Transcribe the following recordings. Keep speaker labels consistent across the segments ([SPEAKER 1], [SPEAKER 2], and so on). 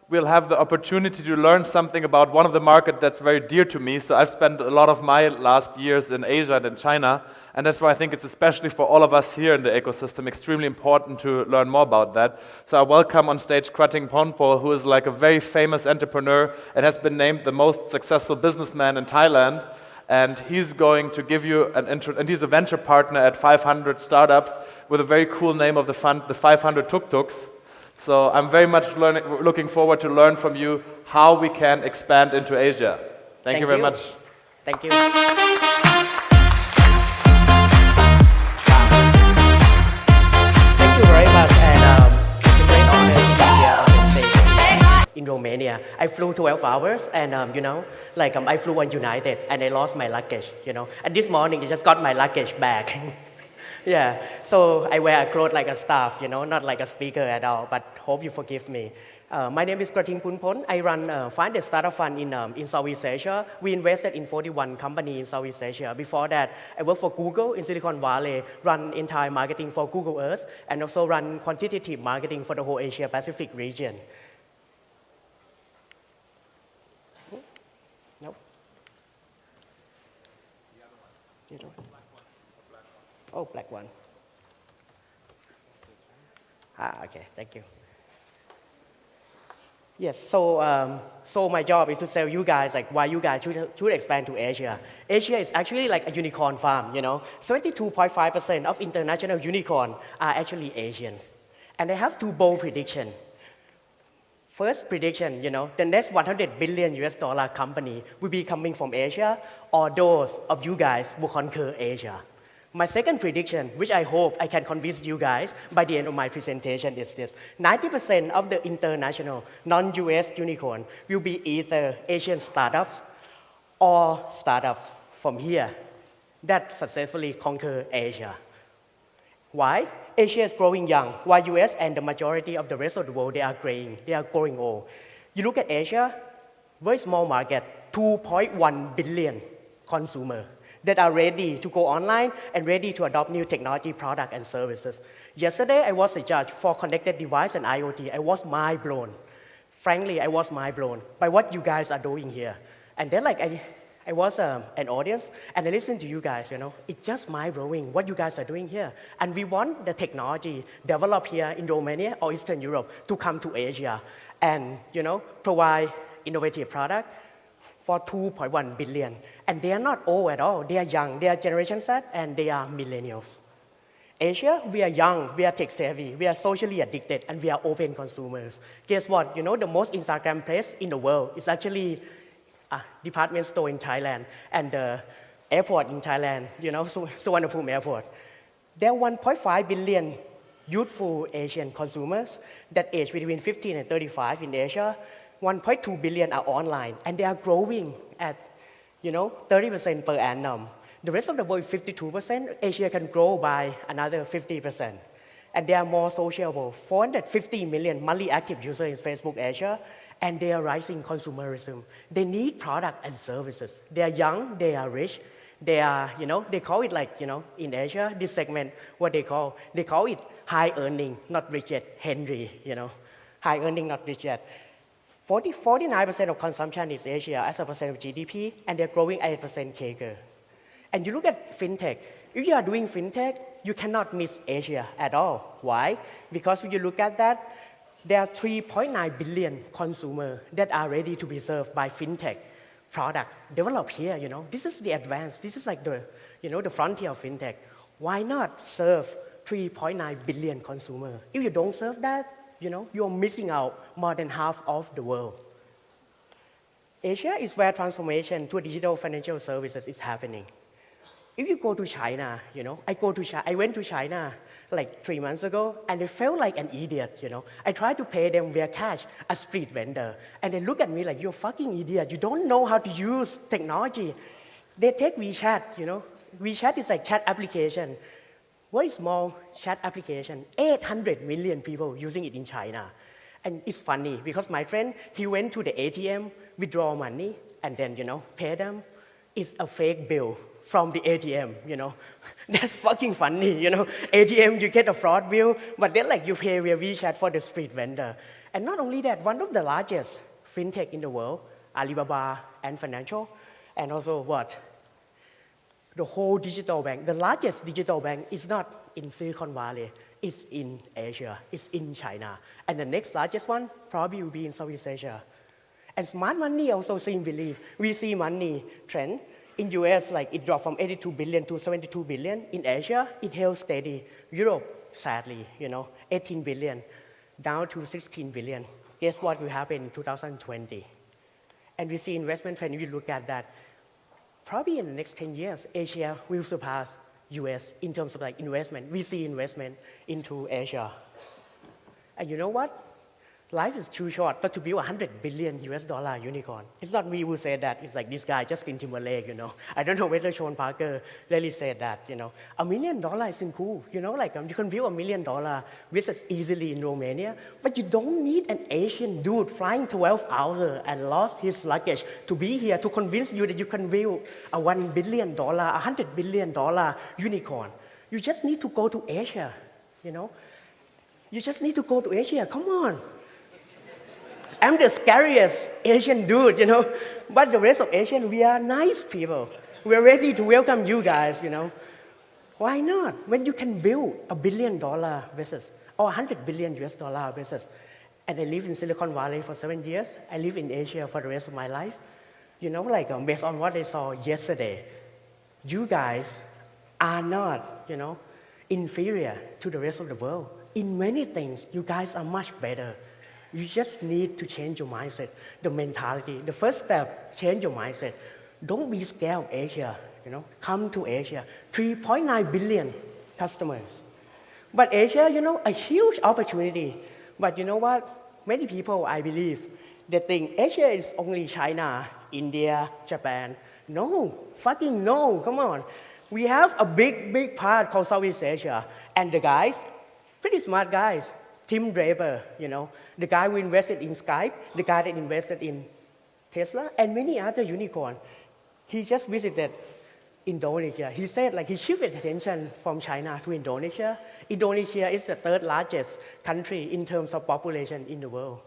[SPEAKER 1] we'll have the opportunity to learn something about one of the markets that's very dear to me. So I've spent a lot of my last years in Asia and in China, and that's why I think it's especially for all of us here in the ecosystem extremely important to learn more about that. So I welcome on stage Krating, Ponpool, who is like a very famous entrepreneur and has been named the most successful businessman in Thailand. And he's going to give you an intro, and he's a venture partner at 500 startups with a very cool name of the fund, the 500 Tuk-Tuks. So I'm very much looking forward to learn from you how we can expand into Asia. Thank you very much.
[SPEAKER 2] Thank you. Thank you very much, and it's a great honor to be here on the stage in Romania. I flew 12 hours, and I flew on United, and I lost my luggage, And this morning, I just got my luggage back. Yeah, so I wear a clothes like a staff, not like a speaker at all, but hope you forgive me. My name is Krating Ponpool. I run Find a Startup Fund in Southeast Asia. We invested in 41 companies in Southeast Asia. Before that, I worked for Google in Silicon Valley, run entire marketing for Google Earth, and also run quantitative marketing for the whole Asia Pacific region. Nope. You don't. Oh, black one. Okay, thank you. Yes, so my job is to tell you guys why you guys should expand to Asia. Asia is actually like a unicorn farm, 72.5% of international unicorn are actually Asians. And I have two bold predictions. First prediction, the next 100 billion US dollar company will be coming from Asia, or those of you guys will conquer Asia. My second prediction, which I hope I can convince you guys by the end of my presentation, is this. 90% of the international non-US unicorn will be either Asian startups or startups from here that successfully conquer Asia. Why? Asia is growing young, while US and the majority of the rest of the world, they are growing old. You look at Asia, very small market, 2.1 billion consumers that are ready to go online and ready to adopt new technology, product, and services. Yesterday, I was a judge for connected device and IoT. I was mind blown. Frankly, I was mind blown by what you guys are doing here. And then I was an audience, and I listened to you guys, It's just mind-blowing what you guys are doing here. And we want the technology developed here in Romania or Eastern Europe to come to Asia and, provide innovative product for 2.1 billion. And they are not old at all. They are young. They are Generation Z, and they are millennials. Asia, we are young, we are tech-savvy, we are socially addicted, and we are open consumers. Guess what? The most Instagram place in the world is actually a department store in Thailand and the airport in Thailand, Suvarnabhumi Airport. There are 1.5 billion youthful Asian consumers that age between 15 and 35 in Asia. 1.2 billion are online, and they are growing at 30% per annum. The rest of the world, 52%. Asia can grow by another 50%. And they are more sociable. 450 million monthly active users in Facebook Asia, and they are rising consumerism. They need product and services. They are young, they are rich, they are, they call it in Asia, this segment, what they call it high earning, not rich yet, Henry, high earning, not rich yet. 49% of consumption is Asia as a percent of GDP, and they're growing 8% CAGR. And you look at fintech. If you are doing fintech, you cannot miss Asia at all. Why? Because if you look at that, there are 3.9 billion consumers that are ready to be served by fintech product developed here. This is the advance. This is like the frontier of fintech. Why not serve 3.9 billion consumers? If you don't serve that, you're missing out more than half of the world. Asia is where transformation to digital financial services is happening. If you go to China, I went to China like 3 months ago, and I felt like an idiot, I tried to pay them via cash, a street vendor, and they look at me like, you're fucking idiot, you don't know how to use technology. They take WeChat, WeChat is like chat application. Very small chat application, 800 million people using it in China. And it's funny, because my friend, he went to the ATM, withdraw money, and then, pay them. It's a fake bill from the ATM, That's fucking funny, ATM, you get a fraud bill, but then you pay via WeChat for the street vendor. And not only that, one of the largest fintech in the world, Alibaba and Financial, and also what? The whole digital bank, the largest digital bank is not in Silicon Valley, it's in Asia, it's in China. And the next largest one probably will be in Southeast Asia. And smart money also same belief. We see money trend. In US, like it dropped from 82 billion to 72 billion. In Asia, it held steady. Europe, sadly, 18 billion down to 16 billion. Guess what will happen in 2020? And we see investment trend, if you look at that, probably in the next 10 years, Asia will surpass US in terms of like investment. We see investment into Asia. And you know what? Life is too short not to build $100 billion unicorn. It's not me who said that. It's like this guy, Justin Timberlake, I don't know whether Sean Parker really said that, $1 million isn't cool, you can build $1 million business easily in Romania, but you don't need an Asian dude flying 12 hours and lost his luggage to be here to convince you that you can build a $1 billion, $100 billion unicorn. You just need to go to Asia, You just need to go to Asia, come on. I'm the scariest Asian dude, But the rest of Asian, we are nice people. We're ready to welcome you guys, Why not? When you can build $1 billion business or $100 billion business, and I live in Silicon Valley for 7 years, I live in Asia for the rest of my life, based on what I saw yesterday, you guys are not, inferior to the rest of the world. In many things, you guys are much better. You just need to change your mindset, the mentality. The first step, change your mindset. Don't be scared of Asia, Come to Asia. 3.9 billion customers. But Asia, a huge opportunity. But you know what? Many people, I believe, they think Asia is only China, India, Japan. No, fucking no, come on. We have a big part called Southeast Asia. And the guys, pretty smart guys. Tim Draper, the guy who invested in Skype, the guy that invested in Tesla, and many other unicorns. He just visited Indonesia. He said he shifted attention from China to Indonesia. Indonesia is the third largest country in terms of population in the world.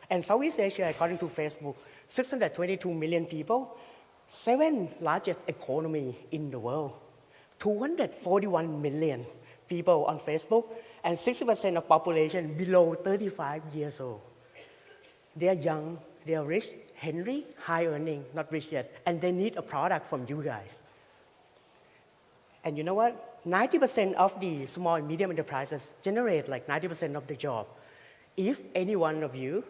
[SPEAKER 2] And Southeast Asia, according to Facebook, 622 million people, 7th largest economy in the world, 241 million people on Facebook, and 60% of population below 35 years old. They are young, they are rich, hungry, high earning, not rich yet, and they need a product from you guys. And you know what? 90% of the small and medium enterprises generate 90% of the job. If any one of you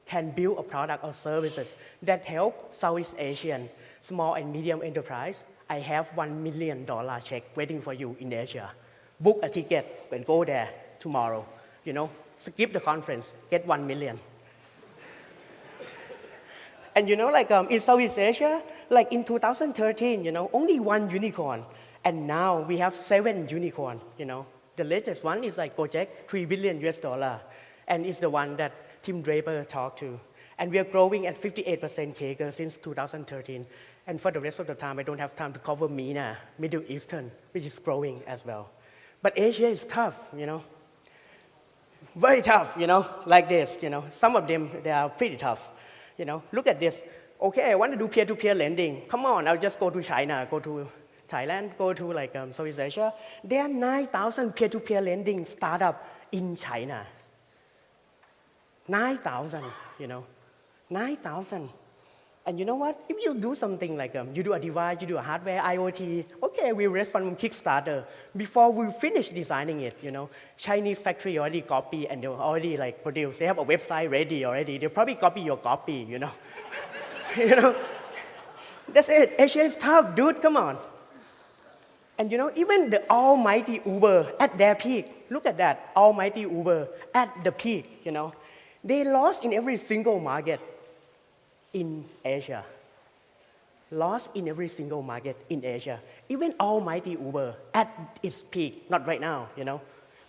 [SPEAKER 2] can build a product or services that help Southeast Asian small and medium enterprise, I have $1 million check waiting for you in Asia. Book a ticket and go there tomorrow. Skip the conference, get 1 million. And in Southeast Asia, in 2013, only 1 unicorn. And now we have 7 unicorn, The latest one is Gojek, $3 billion. And it's the one that Tim Draper talked to. And we are growing at 58% CAGR since 2013. And for the rest of the time, I don't have time to cover MENA, Middle Eastern, which is growing as well. But Asia is tough, Very tough, like this, Some of them, they are pretty tough, Look at this. Okay, I want to do peer-to-peer lending. Come on, I'll just go to China, go to Thailand, go to Southeast Asia. There are 9,000 peer-to-peer lending startup in China. 9,000, 9,000. And you know what? If you do something you do a device, you do a hardware, IoT, okay, we raise fund from Kickstarter. Before we finish designing it, Chinese factory already copy and they already produce. They have a website ready already. They probably copy your copy, That's it. Asia is tough, dude, come on. And even the almighty Uber at their peak, look at that, almighty Uber at the peak, They lost in every single market in Asia. Lost in every single market in Asia. Even almighty Uber at its peak, not right now,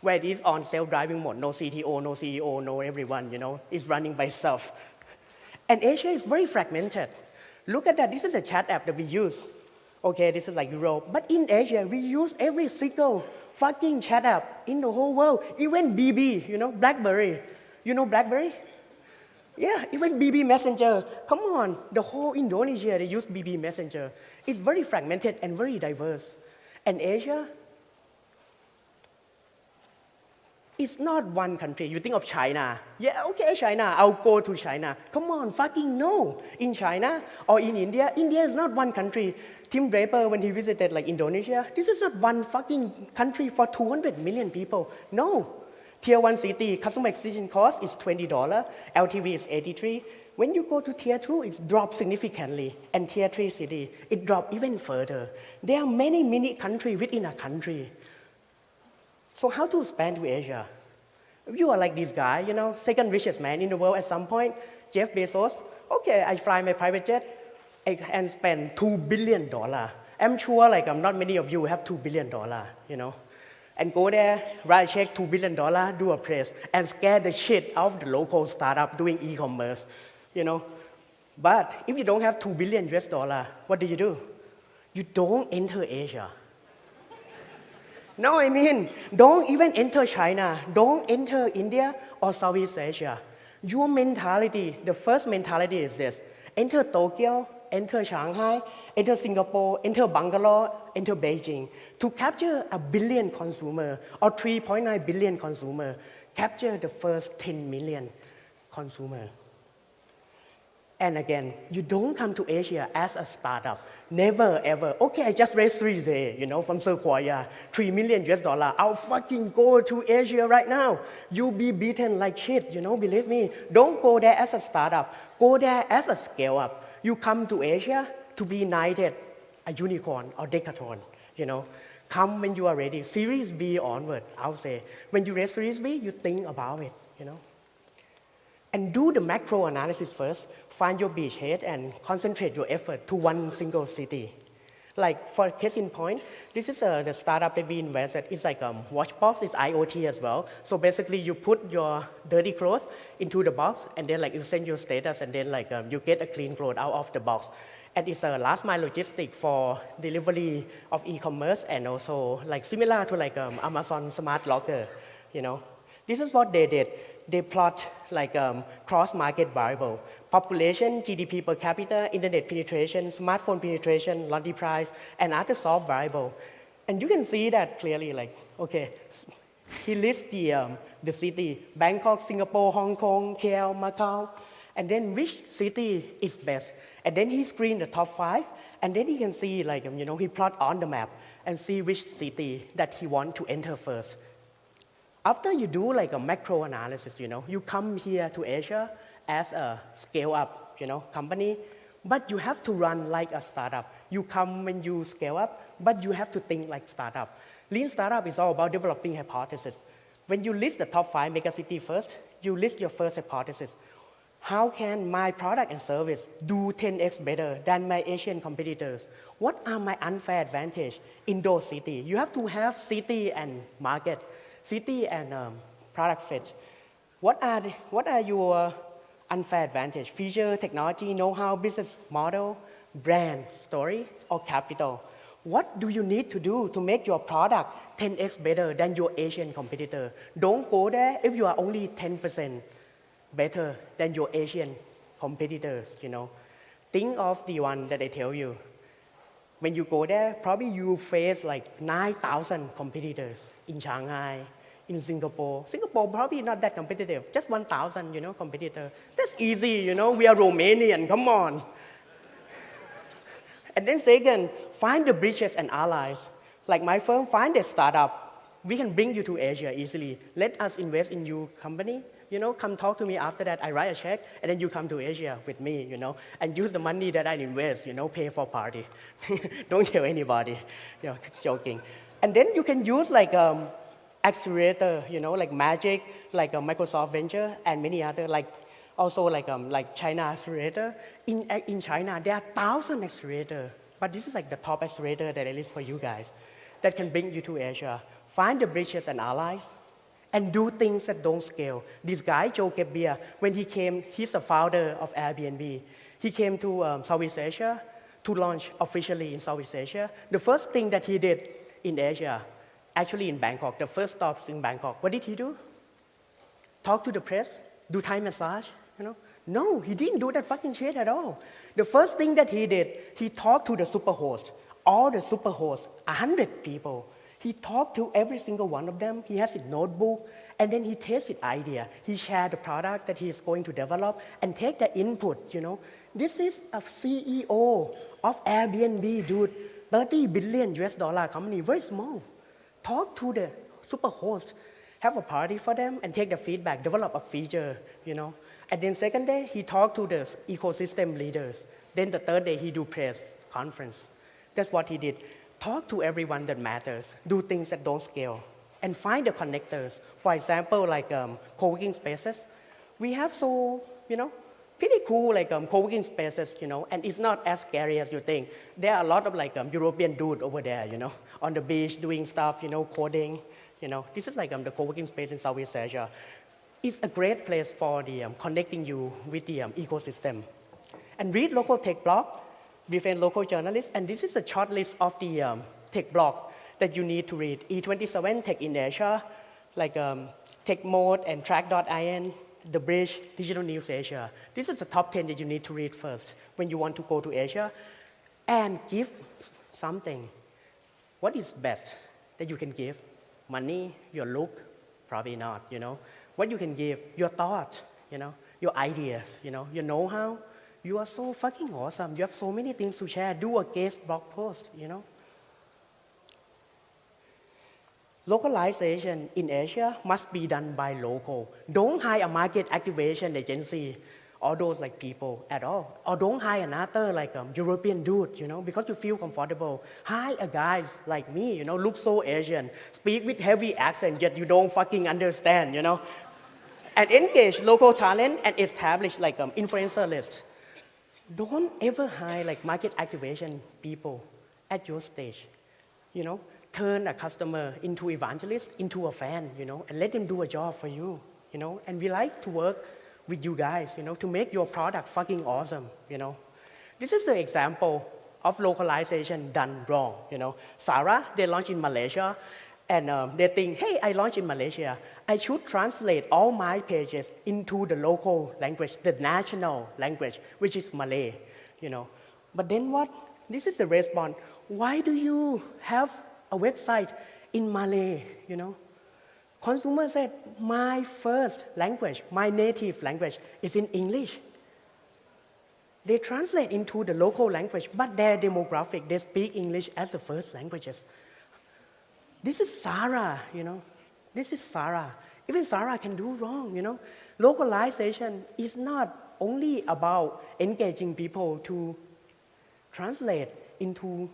[SPEAKER 2] where it is on self-driving mode, no CTO, no CEO, no everyone, it's running by itself. And Asia is very fragmented. Look at that, this is a chat app that we use. Okay, this is Europe. But in Asia, we use every single fucking chat app in the whole world. Even BB, BlackBerry. You know BlackBerry? Yeah, even BB Messenger. Come on, the whole Indonesia, they use BB Messenger. It's very fragmented and very diverse. And Asia, it's not one country. You think of China. Yeah, okay, China, I'll go to China. Come on, fucking no. In China or in India, India is not one country. Tim Draper, when he visited like Indonesia, this is not one fucking country for 200 million people. No. Tier 1 city, customer acquisition cost is $20, LTV is 83. When you go to Tier 2, it's dropped significantly. And Tier 3 city, it dropped even further. There are many mini countries within a country. So how to expand to Asia? You are like this guy, you know, second richest man in the world at some point, Jeff Bezos. Okay, I fly my private jet and spend $2 billion. I'm sure like not many of you have $2 billion, you know. And go there, write a check, $2 billion, do a press, and scare the shit out of the local startup doing e-commerce, you know. But if you don't have $2 billion US dollar, what do? You don't enter Asia. No, I mean, don't even enter China, don't enter India or Southeast Asia. Your mentality, the first mentality is this: enter Tokyo, enter Shanghai, enter Singapore, enter Bangalore, enter Beijing. To capture 1 billion consumer or 3.9 billion consumer, capture the first 10 million consumer. And again, you don't come to Asia as a startup. Never ever. Okay, I just raised Series A, you know, from Sequoia, $3 million US. I'll fucking go to Asia right now. You'll be beaten like shit, you know, believe me. Don't go there as a startup. Go there as a scale up. You come to Asia to be knighted a unicorn or decathlon, you know. Come when you are ready. Series B onward, I'll say. When you raise Series B, you think about it, you know. And do the macro analysis first. Find your beachhead and concentrate your effort to one single city. Like for case in point, this is the startup that we invested. It's like a watch box. It's IoT as well. So basically, you put your dirty clothes into the box, and then like you send your status, and then like you get a clean clothes out of the box. And it's a last mile logistic for delivery of e-commerce, and also like similar to like Amazon Smart Locker, you know. This is what they did. They plot like cross-market variable: population, GDP per capita, internet penetration, smartphone penetration, laundry price, and other soft variable. And you can see that clearly. Like, okay, he lists the city: Bangkok, Singapore, Hong Kong, KL, Macau, and then which city is best. And then he screened the top 5, and then he can see like you know, he plot on the map and see which city that he want to enter first. After you do like a macro analysis, you know, you come here to Asia as a scale-up, you know, company, but you have to run like a startup. You come when you scale up, but you have to think like startup. Lean startup is all about developing hypothesis. When you list the top 5 megacity first, you list your first hypothesis. How can my product and service do 10x better than my Asian competitors? What are my unfair advantage in those cities? You have to have city and market. City and product fit. What are your unfair advantage? Feature, technology, know-how, business model, brand, story, or capital? What do you need to do to make your product 10x better than your Asian competitor? Don't go there if you are only 10% better than your Asian competitors, you know. Think of the one that I tell you. When you go there, probably you face like 9,000 competitors in Shanghai, in Singapore. Singapore probably not that competitive, just 1,000, you know, competitor. That's easy, you know, we are Romanian, come on. And then second, find the bridges and allies. Like my firm, find a startup. We can bring you to Asia easily. Let us invest in your company. You know, come talk to me after that. I write a check, and then you come to Asia with me, you know, and use the money that I invest, you know, pay for party. Don't tell anybody, you know, joking. And then you can use like accelerator, you know, like Magic, like Microsoft Venture, and many other, like also like China Accelerator. In China, there are 1,000 accelerators, but this is like the top accelerator that I list for you guys that can bring you to Asia. Find the bridges and allies, and do things that don't scale. This guy, Joe Gebbia, when he came, he's the founder of Airbnb. He came to Southeast Asia to launch officially in Southeast Asia. The first thing that he did in Asia, actually in Bangkok, the first stops in Bangkok, what did he do? Talk to the press do Thai massage, you know? No, he didn't do that fucking shit at all. The first thing that he did, he talked to the superhost, all the superhosts, 100 people. He talked to every single one of them. He has his notebook, and then he takes his idea. He shared the product that he is going to develop and take the input, you know. This is a CEO of Airbnb, dude. 30 billion US dollar company, very small. Talk to the superhost, have a party for them and take the feedback, develop a feature, you know. And then second day, he talked to the ecosystem leaders. Then the third day, he do press conference. That's what he did. Talk to everyone that matters. Do things that don't scale. And find the connectors. For example, like co-working spaces. We have so, you know, pretty cool like co-working spaces, you know, and it's not as scary as you think. There are a lot of like European dude over there, you know, on the beach doing stuff, you know, coding, you know. This is like the co-working space in Southeast Asia. It's a great place for the connecting you with the ecosystem. And read local tech blog, befriend local journalists, and this is a short list of the tech blog that you need to read. E27, Tech in Asia, like Tech Mode and Track.in, The Bridge, Digital News Asia. This is the top 10 that you need to read first when you want to go to Asia. And give something. What is best that you can give? Money, your look? Probably not, you know. What you can give? Your thought, you know, your ideas, you know, your know-how. You are so fucking awesome. You have so many things to share. Do a guest blog post, you know. Localization in Asia must be done by local. Don't hire a market activation agency or those like people at all. Or don't hire another like European dude, you know, because you feel comfortable. Hire a guy like me, you know, look so Asian, speak with heavy accent, yet you don't fucking understand, you know. And engage local talent and establish like influencer list. Don't ever hire like market activation people at your stage, you know. Turn a customer into evangelist, into a fan, you know, and let them do a job for you, you know. And we like to work with you guys, you know, to make your product fucking awesome, you know. This is the example of localization done wrong, you know. Sarah, they launched in Malaysia, and they think, hey, I launched in Malaysia. I should translate all my pages into the local language, the national language, which is Malay, you know. But then what? This is the response. Why do you have a website in Malay, you know? Consumer said, my first language, my native language is in English. They translate into the local language, but their demographic, they speak English as the first languages. This is Sarah, you know. This is Sarah. Even Sarah can do wrong, you know. Localization is not only about engaging people to translate into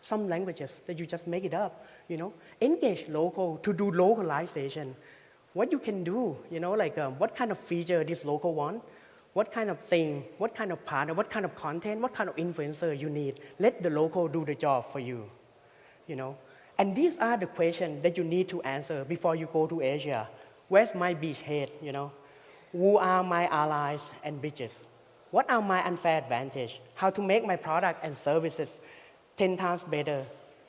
[SPEAKER 2] some languages that you just make it up, you know. Engage local to do localization. What you can do, you know, like what kind of feature this local want, what kind of thing, what kind of partner, what kind of content, what kind of influencer you need. Let the local do the job for you, you know. And these are the questions that you need to answer before you go to Asia. Where's my beachhead, you know? Who are my allies and bridges? What are my unfair advantages? How to make my product and services 10 times better?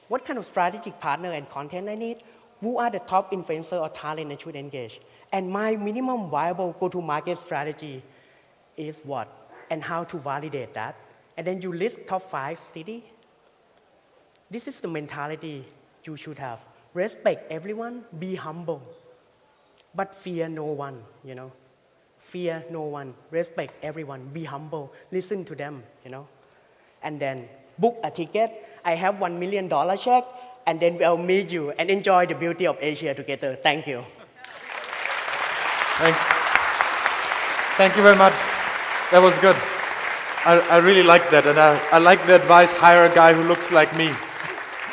[SPEAKER 2] What kind of strategic partner and content I need? Who are the top influencer or talent I should engage? And my minimum viable go-to-market strategy is what? And how to validate that? And then you list top 5 cities. This is the mentality you should have. Respect everyone, be humble, but fear no one, you know. Fear no one, respect everyone, be humble, listen to them, you know. And then book a ticket. I have $1 million check, and then we'll meet you and enjoy the beauty of Asia together. Thank you.
[SPEAKER 1] Thank you very much. That was good. I really like that, and I like the advice, hire a guy who looks like me.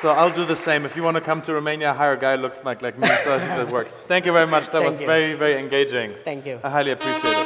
[SPEAKER 1] So I'll do the same. If you want to come to Romania, hire a guy who looks like me. So I think that works. Thank you very much. That was very, very engaging.
[SPEAKER 2] Thank you.
[SPEAKER 1] I highly appreciate it.